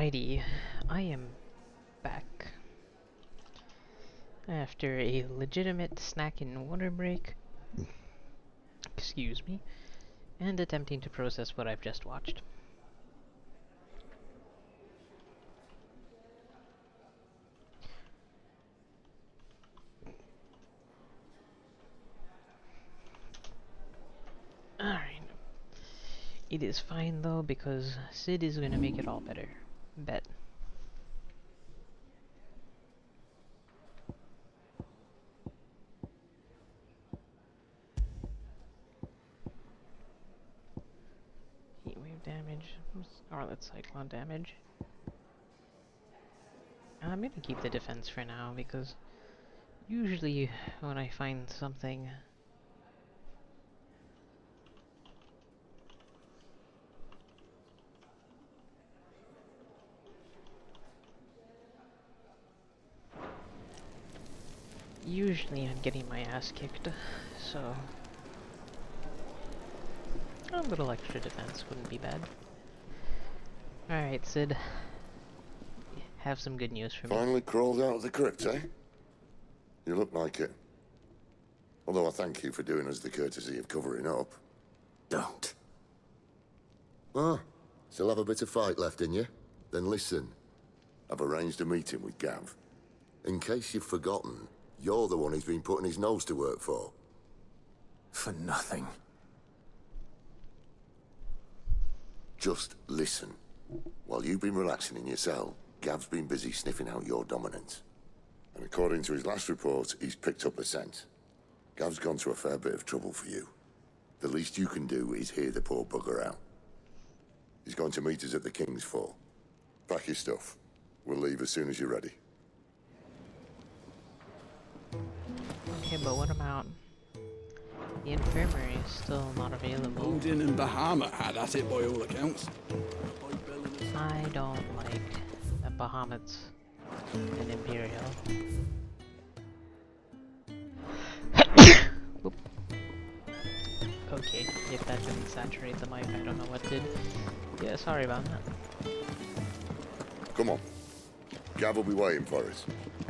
Alrighty, I am back after a legitimate snack and water break, excuse me, and attempting to process what I've just watched. Alright. It is fine though, because Sid is gonna make it all better. Bet. Heatwave damage, or let's cyclone damage. I'm gonna keep the defense for now, because usually when I find something usually I'm getting my ass kicked, so a little extra defense wouldn't be bad. Alright, Sid. Have some good news for me. Finally crawled out of the crypt, eh? You look like it. Although I thank you for doing us the courtesy of covering up. Don't. Ah, still have a bit of fight left in you? Then listen. I've arranged a meeting with Gav. In case you've forgotten, you're the one he's been putting his nose to work for. For nothing. Just listen. While you've been relaxing in your cell, Gav's been busy sniffing out your dominance. And according to his last report, he's picked up a scent. Gav's gone to a fair bit of trouble for you. The least you can do is hear the poor bugger out. He's going to meet us at the King's Fall. Pack your stuff. We'll leave as soon as you're ready. Okay, but what about the infirmary is still not available? Odin and Bahamut had at it by all accounts. I don't like the Bahamut's and Imperial. Oop. Okay, if that didn't saturate the mic, I don't know what did. Yeah, sorry about that. Come on. Gav will be waiting for us.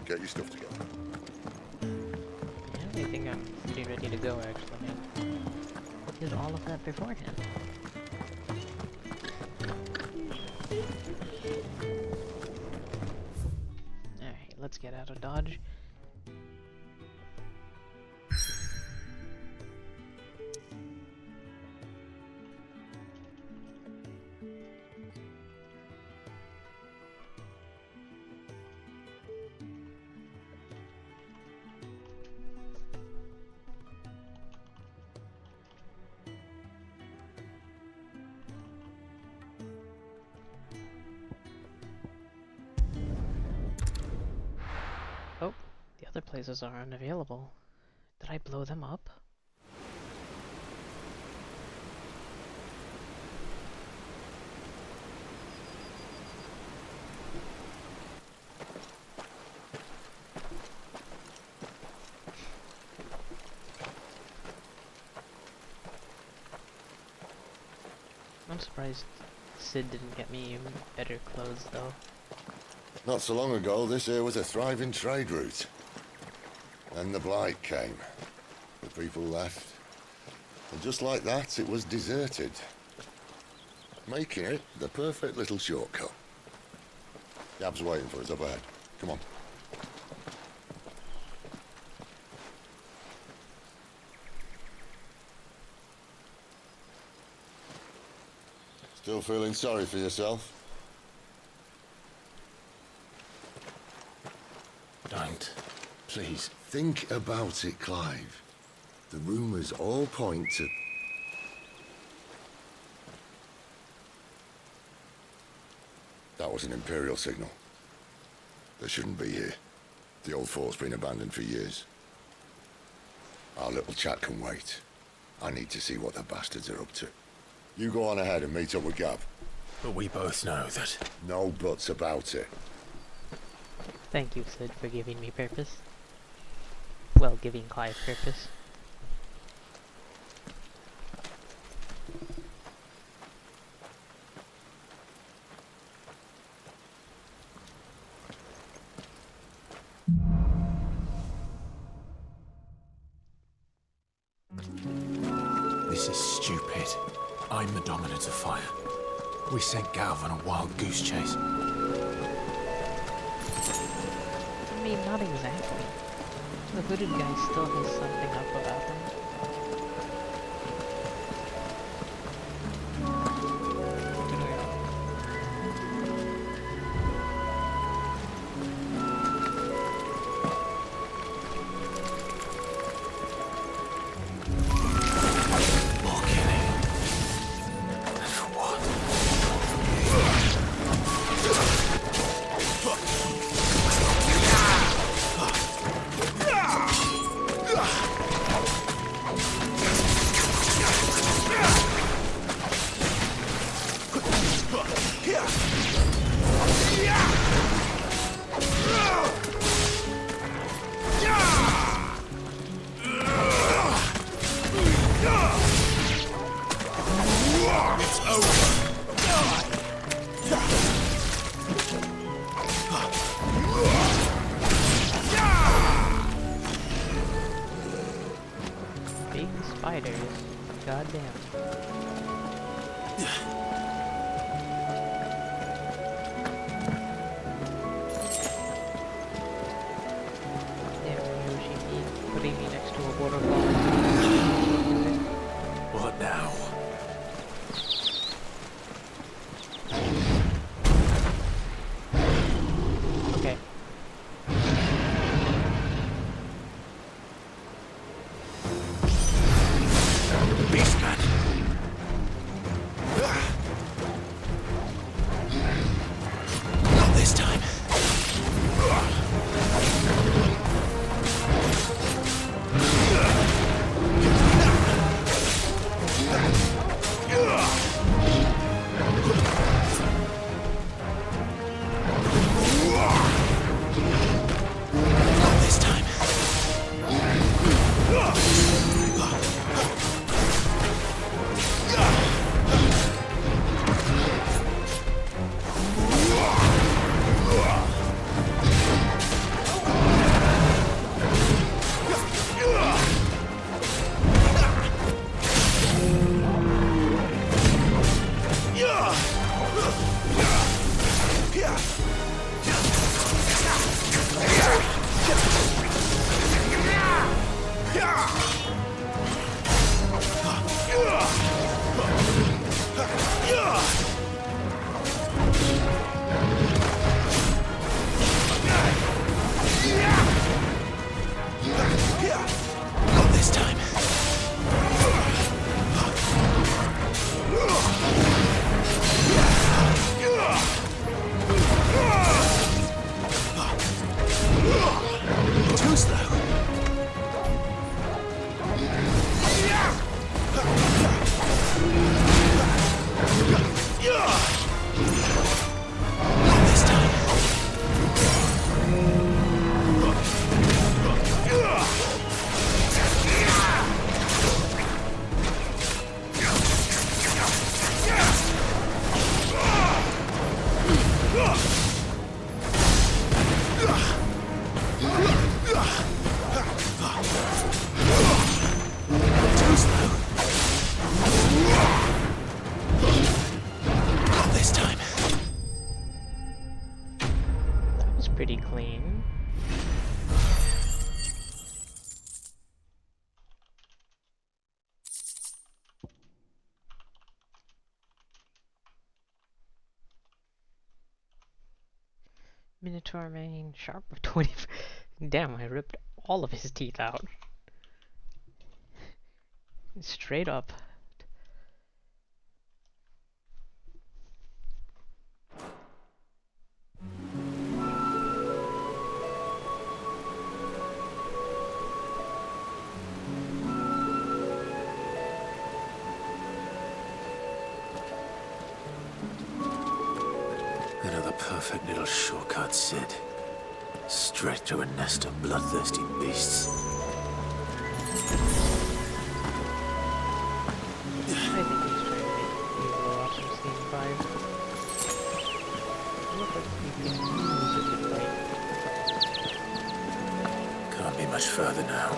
Get your stuff together. Yeah, I think I'm pretty ready to go, actually. I did all of that beforehand. Alright, let's get out of Dodge. Oh, the other places are unavailable. Did I blow them up? I'm surprised Sid didn't get me better clothes though. Not so long ago, this here was a thriving trade route. Then the Blight came. The people left. And just like that, it was deserted. Making it the perfect little shortcut. Gav's waiting for us up ahead. Come on. Still feeling sorry for yourself? Don't. Please. Think about it, Clive. The rumours all point to... That was an Imperial signal. They shouldn't be here. The old fort's been abandoned for years. Our little chat can wait. I need to see what the bastards are up to. You go on ahead and meet up with Gav. But we both know that... No buts about it. Thank you, Sid, for giving me purpose. Well, giving Clive purpose. This is stupid. I'm the dominant of fire. We sent Galv on a wild goose chase. I mean, not exactly. The hooded guy still has something up about him. More killing. And for what? Big spiders. Goddamn. Damn, Yoshi, putting me next to a waterfall. What now? Okay. Beastman! Not this time. Not this time. Not this time. Too slow. Not this time. Too slow. Not this time. That was pretty clean. Minotaur mane, sharp of 20. Damn, I ripped all of his teeth out. Straight up. Another perfect little shortcut, Sid. Straight to a nest of bloodthirsty beasts. I think he's trying to make you watch some Scene 5. Look like you can use it to fight. Can't be much further now.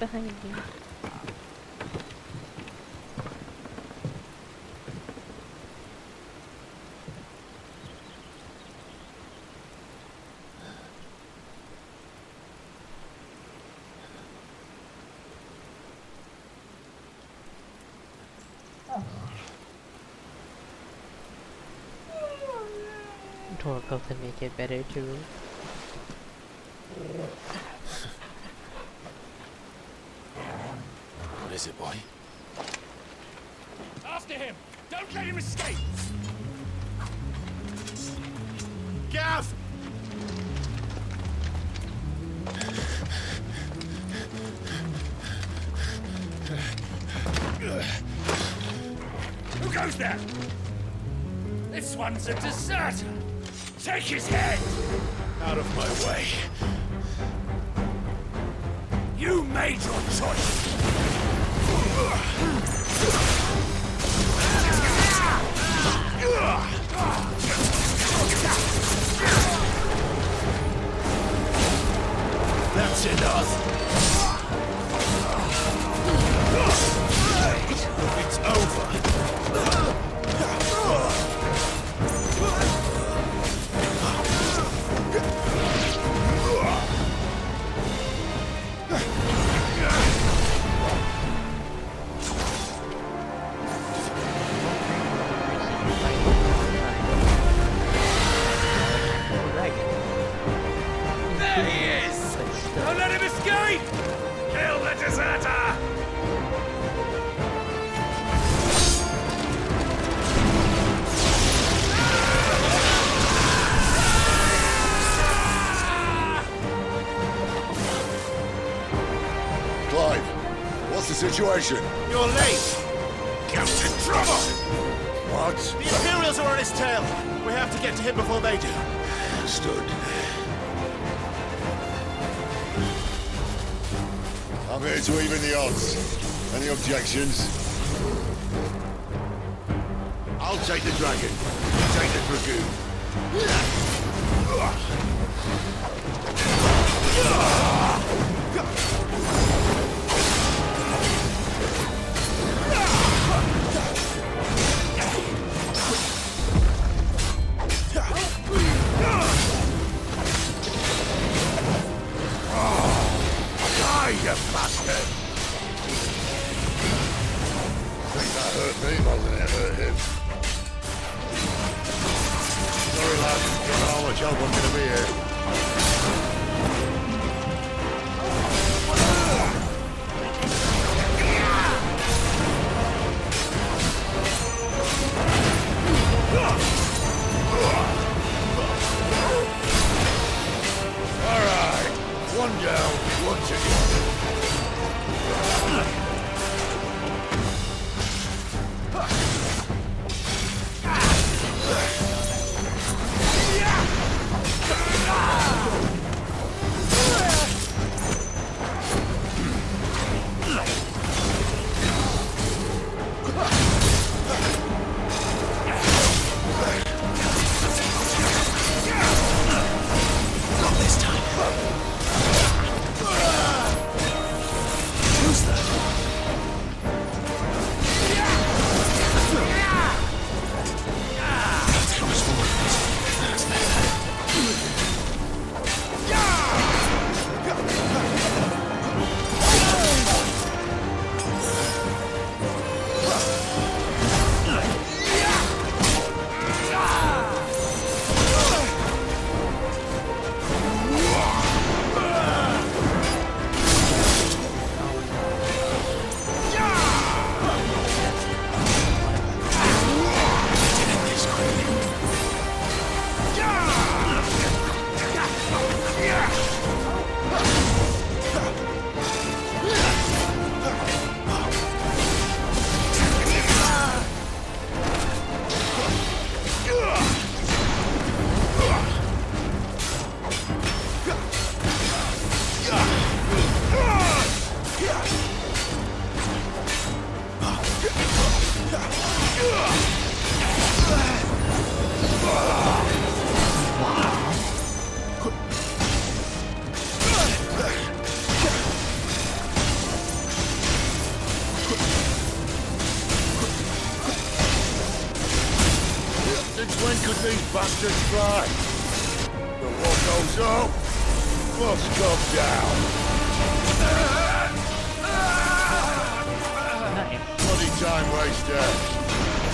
behind me. Torkel to make it better too. What is it, boy? After him! Don't let him escape! Gav! Who goes there? This one's a deserter! Take his head! Out of my way. You made your choice! That's enough. It's over. There he is! Don't let him escape! Kill the deserter! Clive, what's the situation? You're late. Captain Trouble! What? The Imperials are on his tail. We have to get to him before they do. Understood. I'm here to even the odds. Any objections? I'll take the dragon. You take the dragoon. You bastard! I think that hurt me more than it hurt him. Sorry, lad. Don't know how much help I'm gonna be here. Since when could these bastards fly? The war goes up, must come down. Nice. Bloody time waster.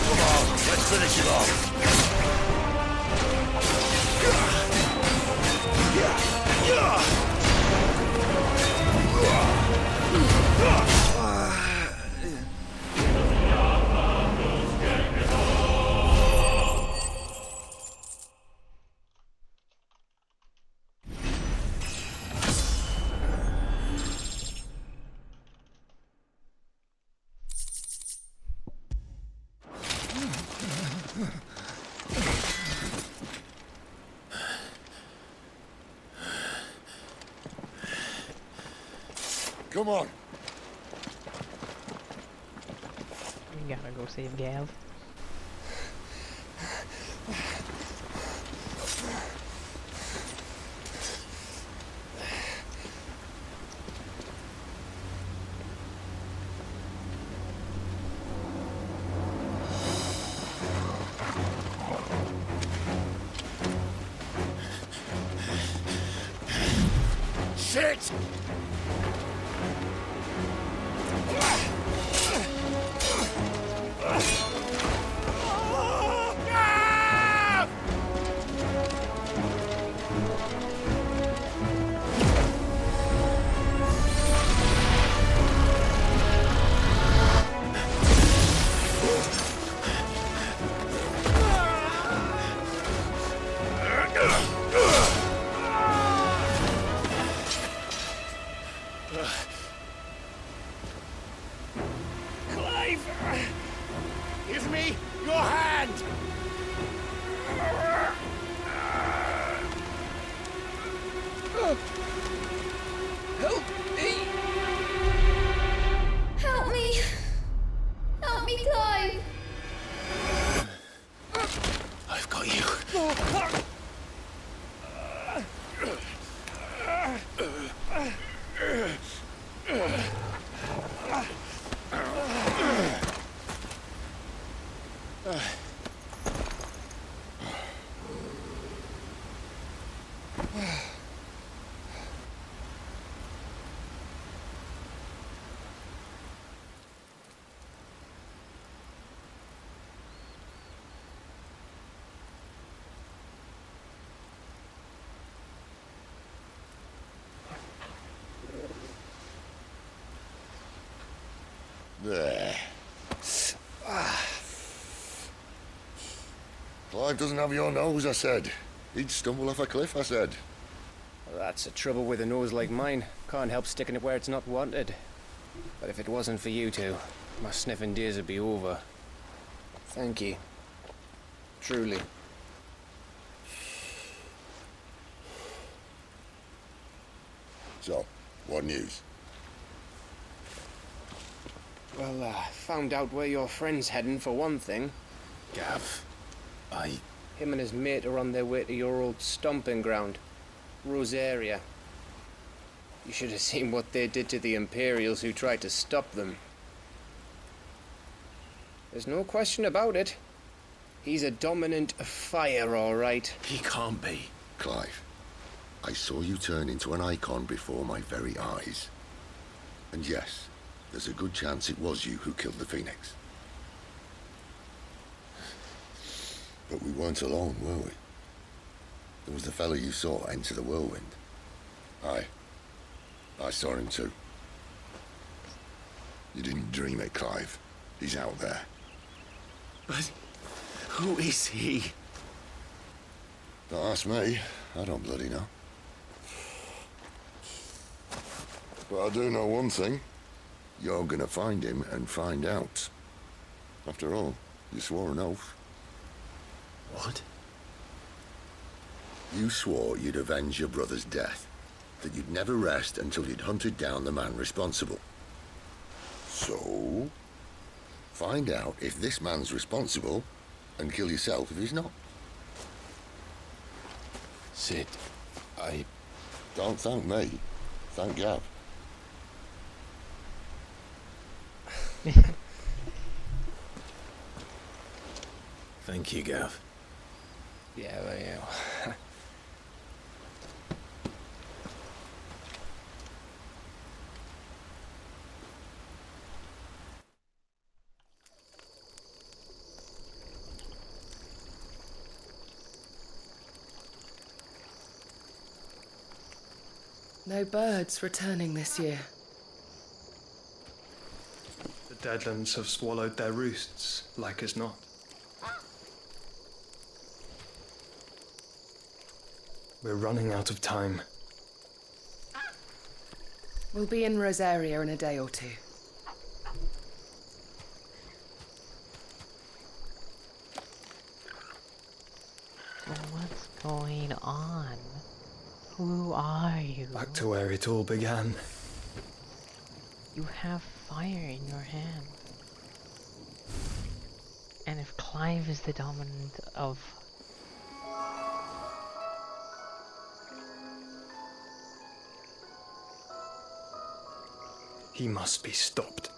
Come on, let's finish him off. Come on. We gotta go save Gav. Shit! Clive! Give me your hand! Help me! Help me! Help me, Clive! I've got you. There. Clive doesn't have your nose, I said. He'd stumble off a cliff, I said. Well, that's the trouble with a nose like mine. Can't help sticking it where it's not wanted. But if it wasn't for you two, my sniffing days would be over. Thank you. Truly. So, what news? Well, found out where your friend's heading for one thing. Gav, Him and his mate are on their way to your old stomping ground, Rosaria. You should have seen what they did to the Imperials who tried to stop them. There's no question about it. He's a dominant fire, all right. he can't be. Clive, I saw you turn into an icon before my very eyes. And yes, there's a good chance it was you who killed the Phoenix. But we weren't alone, were we? There was the fellow you saw enter the whirlwind. I saw him too. You didn't dream it, Clive. He's out there. But who is he? Don't ask me. I don't bloody know. But I do know one thing. You're gonna find him and find out. After all, you swore an oath. What? You swore you'd avenge your brother's death. that you'd never rest until you'd hunted down the man responsible. So, find out if this man's responsible and kill yourself if he's not. Sid, I... Don't thank me. Thank Gav. Thank you, Gav. Yeah, well, yeah. No birds returning this year. The Deadlands have swallowed their roosts, like as not. We're running out of time. We'll be in Rosaria in a day or two. What's going on? Who are you? Back to where it all began. You have fire in your hand. And if Clive is the dominant of... He must be stopped.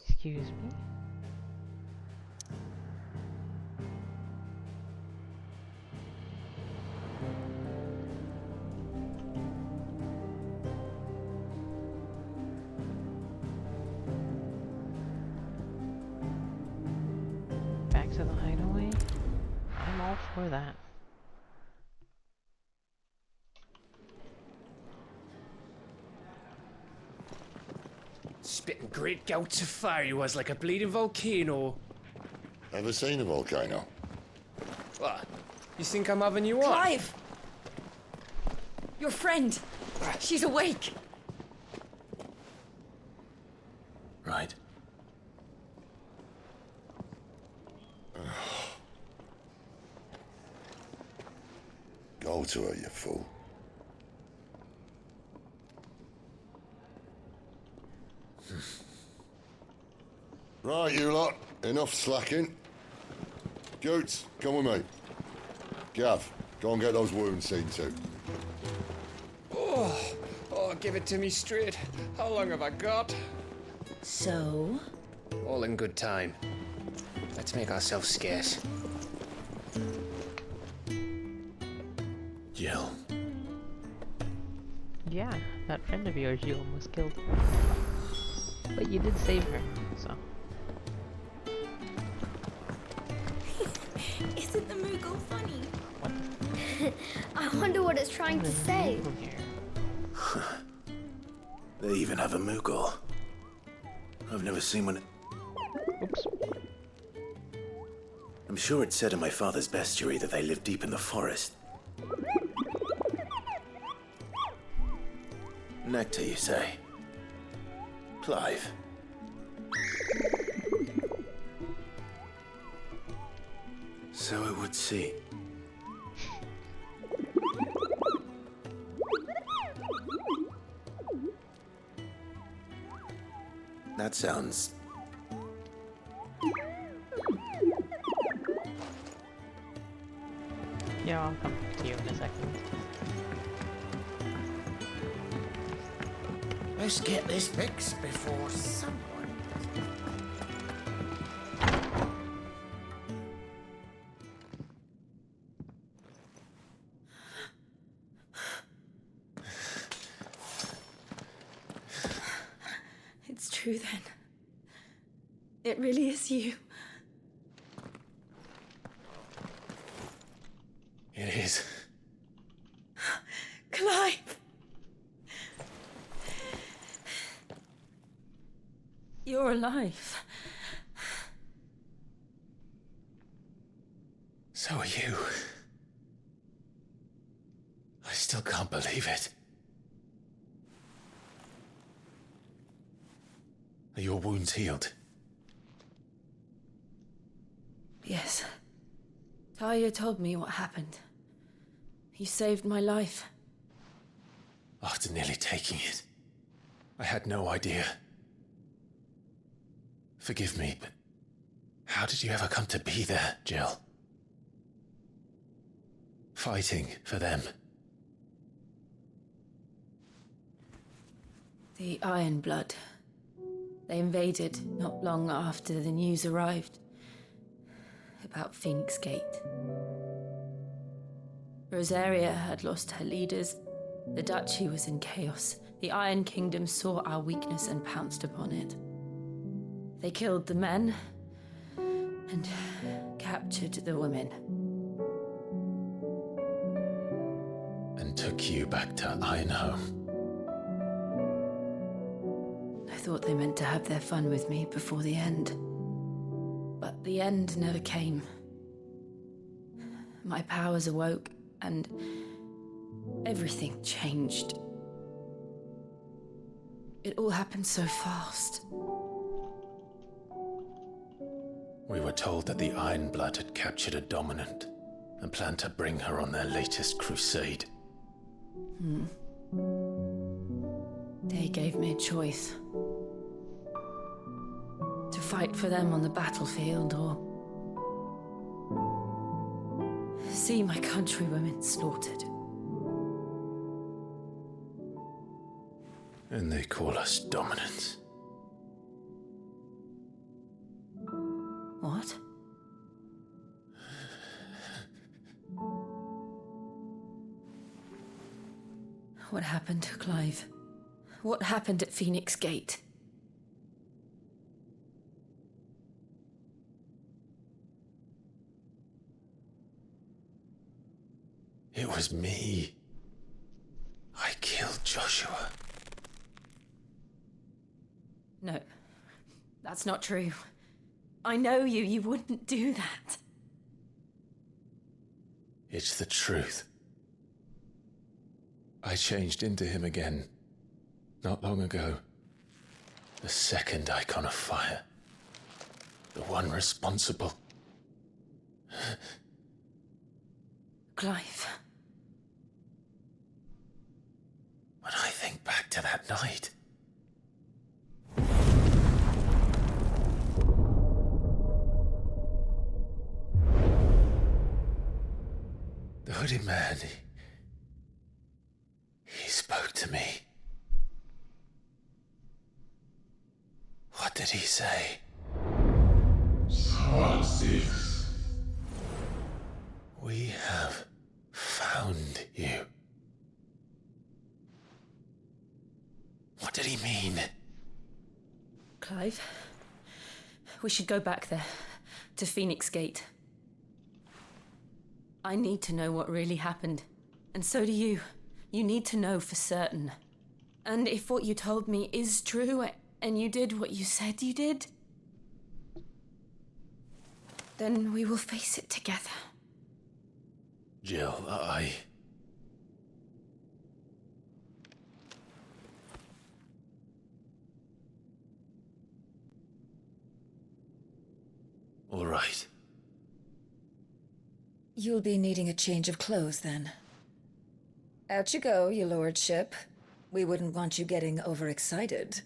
Excuse me? Back to the hideaway? I'm all for that. Spitting great gouts of fire he was, like a bleeding volcano. Ever seen a volcano? What? You think I'm having you on? Clive! Your friend! She's awake! Right. Go to her, you fool. Right, you lot. Enough slacking. Jutes, come with me. Gav, go and get those wounds seen to. Oh, give it to me straight. How long have I got? So? All in good time. Let's make ourselves scarce. Jill. Yeah, that friend of yours you almost killed. But you did save her, so... Isn't the Moogle funny? What? I wonder what it's trying to say. Here. They even have a Moogle. I've never seen one. Oops. I'm sure it said in my father's bestiary that they live deep in the forest. Nectar, you say? Clive. So it would seem. That sounds... Yeah, I'll come to you in a second. Let's get this fixed before someone... It's true then. It really is you. It is. Clive! You're alive. So are you. I still can't believe it. Are your wounds healed? Yes. Talia told me what happened. You saved my life. After nearly taking it, I had no idea. Forgive me, but how did you ever come to be there, Jill? Fighting for them. The Iron Blood. They invaded not long after the news arrived about Phoenix Gate. Rosaria had lost her leaders. The Duchy was in chaos. The Iron Kingdom saw our weakness and pounced upon it. They killed the men and captured the women. And took you back to Ironhome. I thought they meant to have their fun with me before the end. But the end never came. My powers awoke, and everything changed. It all happened so fast. We were told that the Iron Blood had captured a dominant and planned to bring her on their latest crusade. They gave me a choice. To fight for them on the battlefield or see my countrywomen slaughtered. And they call us dominants. What? What happened to Clive? What happened at Phoenix Gate? It was me. I killed Joshua. No, that's not true. I know you. You wouldn't do that. It's the truth. I changed into him again, not long ago. The second icon of fire. The one responsible. Clive. When I think back to that night... The hooded man, he spoke to me. What did he say? Francis. We have found you. What did he mean? Clive, we should go back there, to Phoenix Gate. I need to know what really happened. And so do you. You need to know for certain. And if what you told me is true, and you did what you said you did, then we will face it together. Jill, All right. You'll be needing a change of clothes, then. Out you go, your lordship. We wouldn't want you getting overexcited.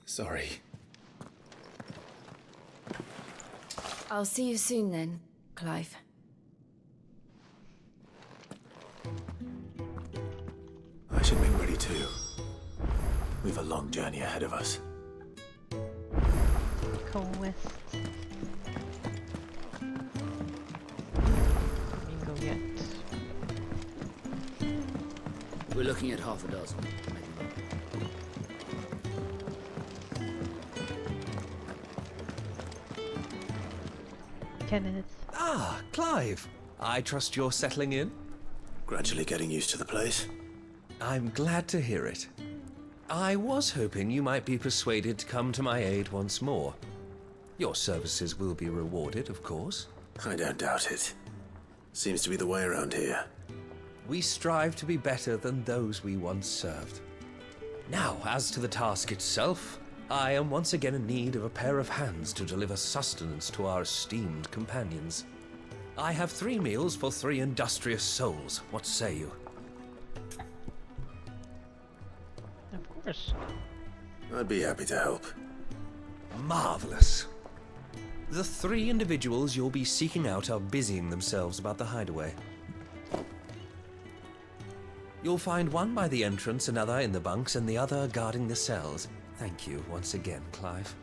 Sorry. I'll see you soon then, Clive. I should make ready too. We've a long journey ahead of us. Go west. Go get. We're looking at half a dozen. Kenneth. Ah, Clive. I trust you're settling in? Gradually getting used to the place. I'm glad to hear it. I was hoping you might be persuaded to come to my aid once more. Your services will be rewarded, of course. I don't doubt it. Seems to be the way around here. We strive to be better than those we once served. Now, as to the task itself, I am once again in need of a pair of hands to deliver sustenance to our esteemed companions. I have 3 meals for 3 industrious souls. What say you? Of course. I'd be happy to help. Marvelous. The 3 individuals you'll be seeking out are busying themselves about the hideaway. You'll find one by the entrance, another in the bunks, and the other guarding the cells. Thank you once again, Clive.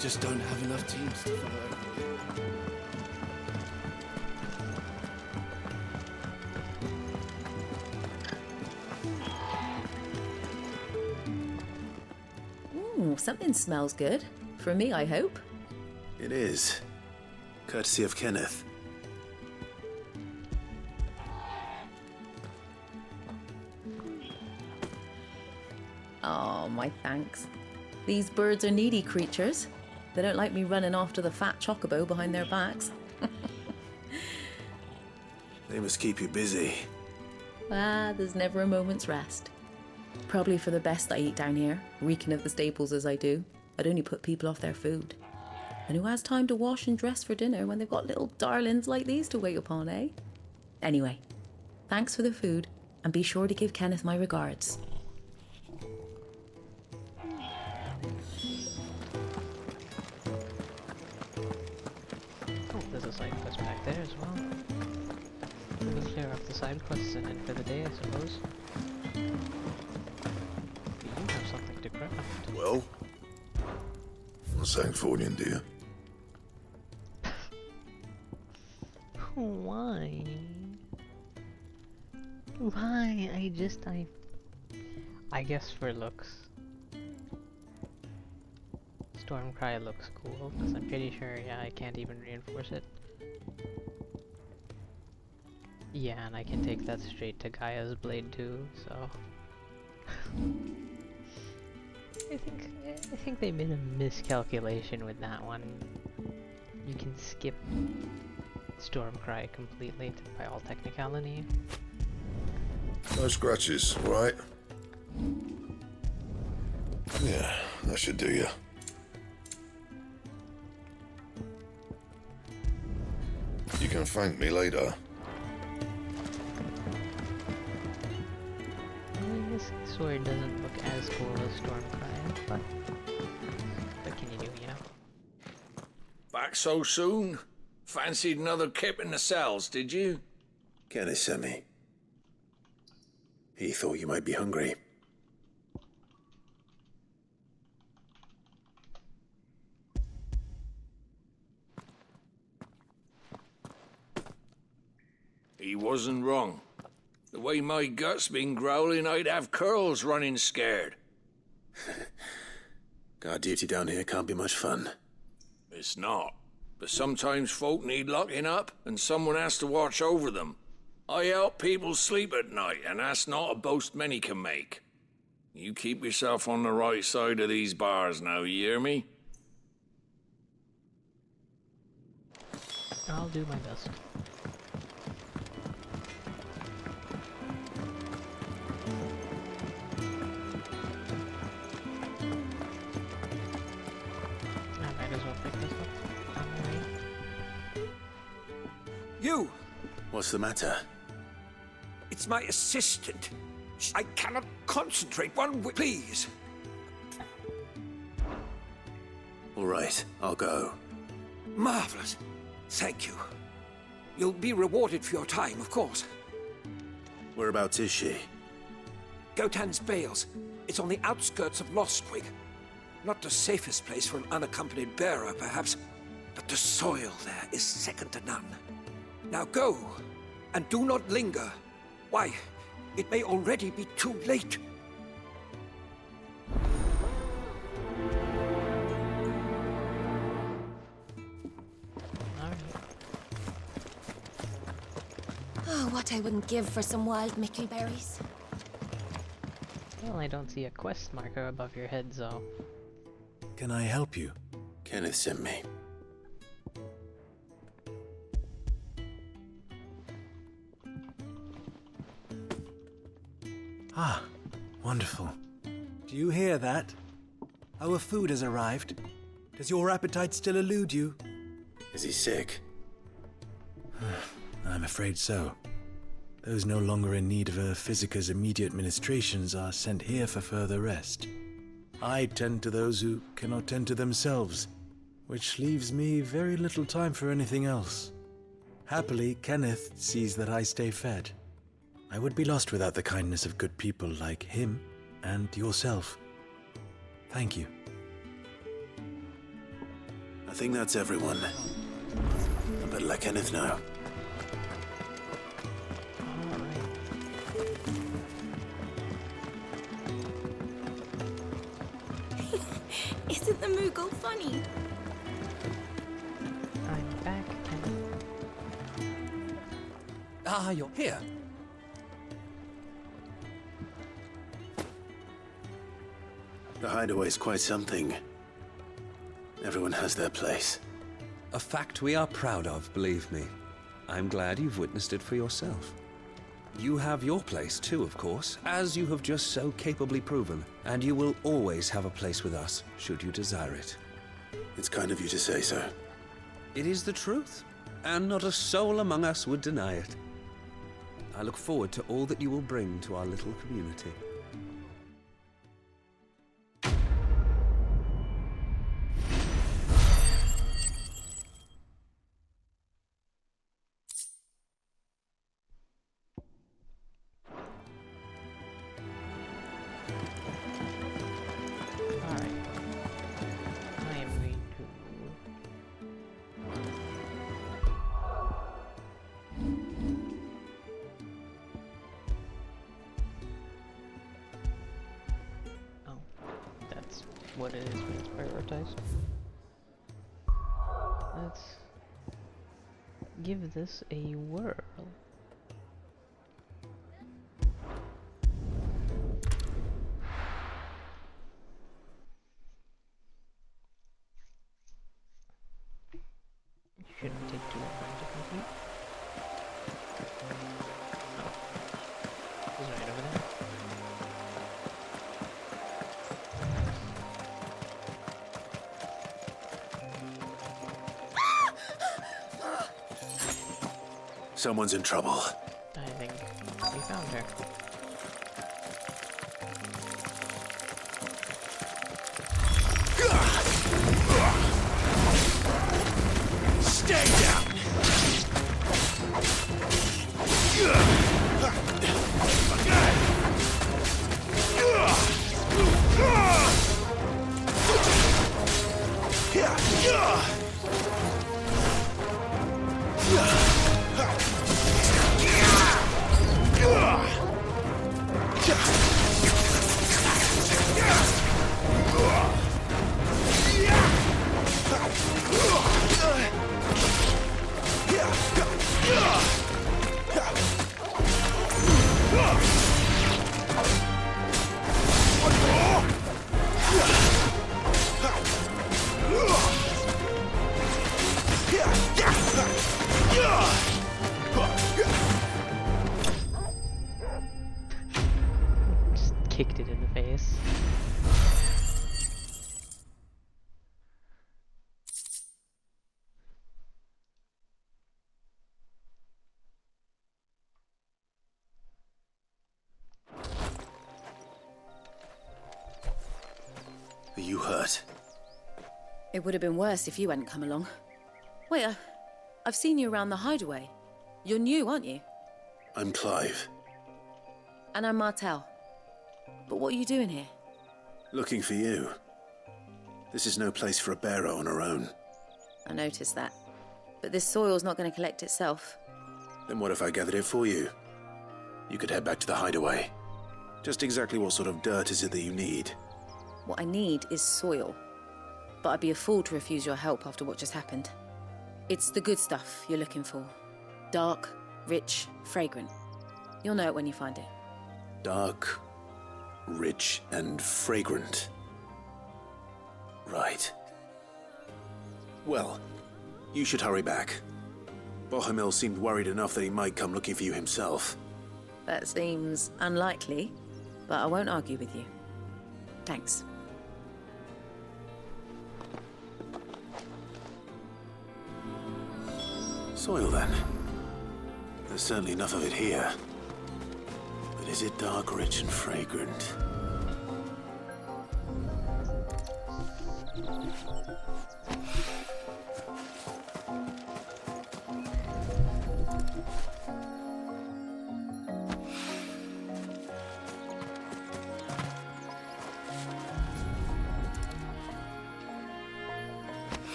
Just don't have enough teams to follow. Ooh, something smells good. For me, I hope. It is. Courtesy of Kenneth. Oh, my thanks. These birds are needy creatures. They don't like me running after the fat chocobo behind their backs. They must keep you busy. There's never a moment's rest. Probably for the best I eat down here, reeking of the staples as I do. I'd only put people off their food. And who has time to wash and dress for dinner when they've got little darlings like these to wait upon, eh? Anyway, thanks for the food, and be sure to give Kenneth my regards. Oh, there's a side quest back there as well. We'll clear up the side quests and end for the day, I suppose. You do have something to craft. Well? What's Sancfordian, dear? Why? Why? I guess for looks. Stormcry looks cool, because I'm pretty sure, yeah, I can't even reinforce it. Yeah, and I can take that straight to Gaia's blade too, so... I think they made a miscalculation with that one. You can skip Stormcry completely by all technicality. No scratches, right? Yeah, that should do you. You can thank me later. This sword doesn't look as cool as Stormcry, but what can you do, you know? Back so soon? Fancied another kip in the cells, did you? Kenneth sent me. He thought you might be hungry. He wasn't wrong. The way my gut's been growling, I'd have curls running scared. Guard duty down here can't be much fun. It's not. But sometimes folk need locking up, and someone has to watch over them. I help people sleep at night, and that's not a boast many can make. You keep yourself on the right side of these bars now, you hear me? I'll do my best. I might as well pick this up on my way. You! What's the matter? It's my assistant. I cannot concentrate please. All right, I'll go. Marvelous. Thank you. You'll be rewarded for your time, of course. Whereabouts is she? Gotan's Bales. It's on the outskirts of Lostwig. Not the safest place for an unaccompanied bearer, perhaps, but the soil there is second to none. Now go, and do not linger. Why, it may already be too late. Oh, what I wouldn't give for some wild mickleberries. Well, I don't see a quest marker above your head, so... Can I help you? Kenneth sent me. Ah, wonderful. Do you hear that? Our food has arrived. Does your appetite still elude you? Is he sick? I'm afraid so. Those no longer in need of a Physica's immediate ministrations are sent here for further rest. I tend to those who cannot tend to themselves, which leaves me very little time for anything else. Happily, Kenneth sees that I stay fed. I would be lost without the kindness of good people like him and yourself. Thank you. I think that's everyone. I better let Kenneth know. Isn't the Moogle funny? I'm back. Ah, you're here. The hideaway's quite something. Everyone has their place. A fact we are proud of, believe me. I'm glad you've witnessed it for yourself. You have your place too, of course, as you have just so capably proven, and you will always have a place with us, should you desire it. It's kind of you to say so. It is the truth, and not a soul among us would deny it. I look forward to all that you will bring to our little community. What it is when it's prioritized. Let's give this a whirl. It shouldn't take too long to complete. Oh. It's right over there. Someone's in trouble. I think we found her. Stay down! Just kicked it in the face. Are you hurt? It would have been worse if you hadn't come along. Wait, I've seen you around the hideaway. You're new, aren't you? I'm Clive. And I'm Martel. But what are you doing here? Looking for you. This is no place for a bearer on her own. I noticed that. But this soil's not going to collect itself. Then what if I gathered it for you? You could head back to the hideaway. Just exactly what sort of dirt is it that you need? What I need is soil. But I'd be a fool to refuse your help after what just happened. It's the good stuff you're looking for. Dark, rich, fragrant. You'll know it when you find it. Dark, rich, and fragrant. Right. Well, you should hurry back. Bohemil seemed worried enough that he might come looking for you himself. That seems unlikely. but I won't argue with you. Thanks. Soil, then. There's certainly enough of it here. But is it dark, rich, and fragrant?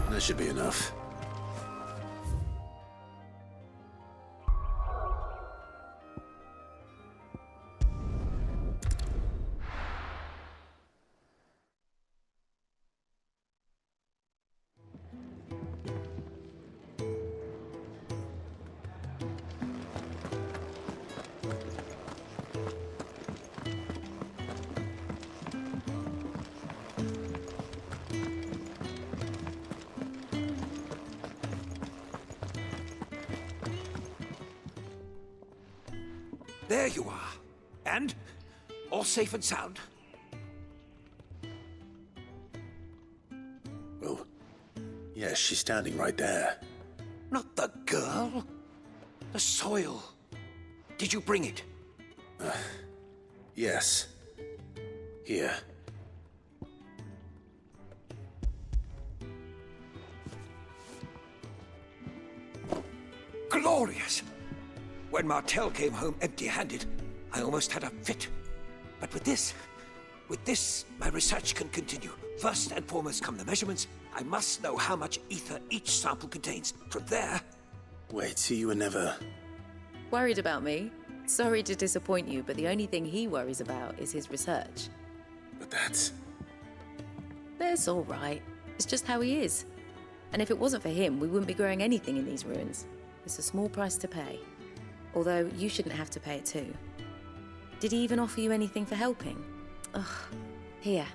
That should be enough. There you are. And? All safe and sound? Well, yes, she's standing right there. Not the girl. The soil. Did you bring it? Yes. Here. Glorious! When Martel came home empty-handed, I almost had a fit. But with this, my research can continue. First and foremost come the measurements. I must know how much ether each sample contains. From there... Wait, so you were never... Worried about me? Sorry to disappoint you, but the only thing he worries about is his research. But that's... That's all right. It's just how he is. And if it wasn't for him, we wouldn't be growing anything in these ruins. It's a small price to pay. Although, you shouldn't have to pay it too. Did he even offer you anything for helping? Ugh. Here.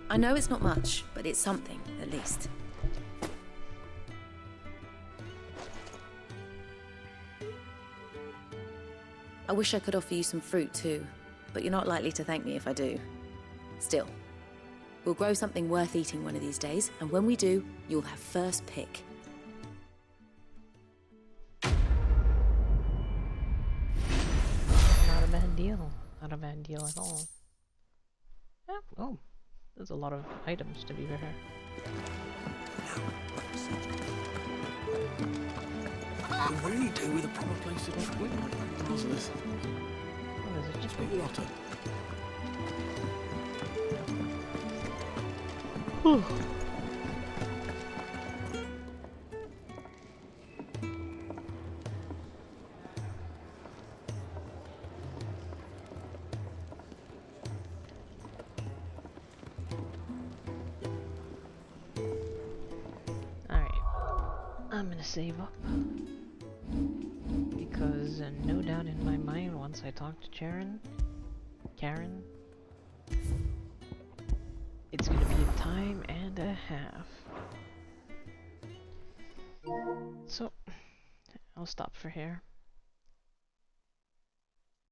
I know it's not much, but it's something, at least. I wish I could offer you some fruit too, but you're not likely to thank me if I do. Still, we'll grow something worth eating one of these days, and when we do, you'll have first pick. Not a bad deal at all. Yeah, oh, there's a lot of items to be fair. You really do with a proper place to drink. How's this? What is it? Just big lotto. I'm gonna save up. Because no doubt in my mind, once I talk to Karen, it's gonna be a time and a half. So, I'll stop for here.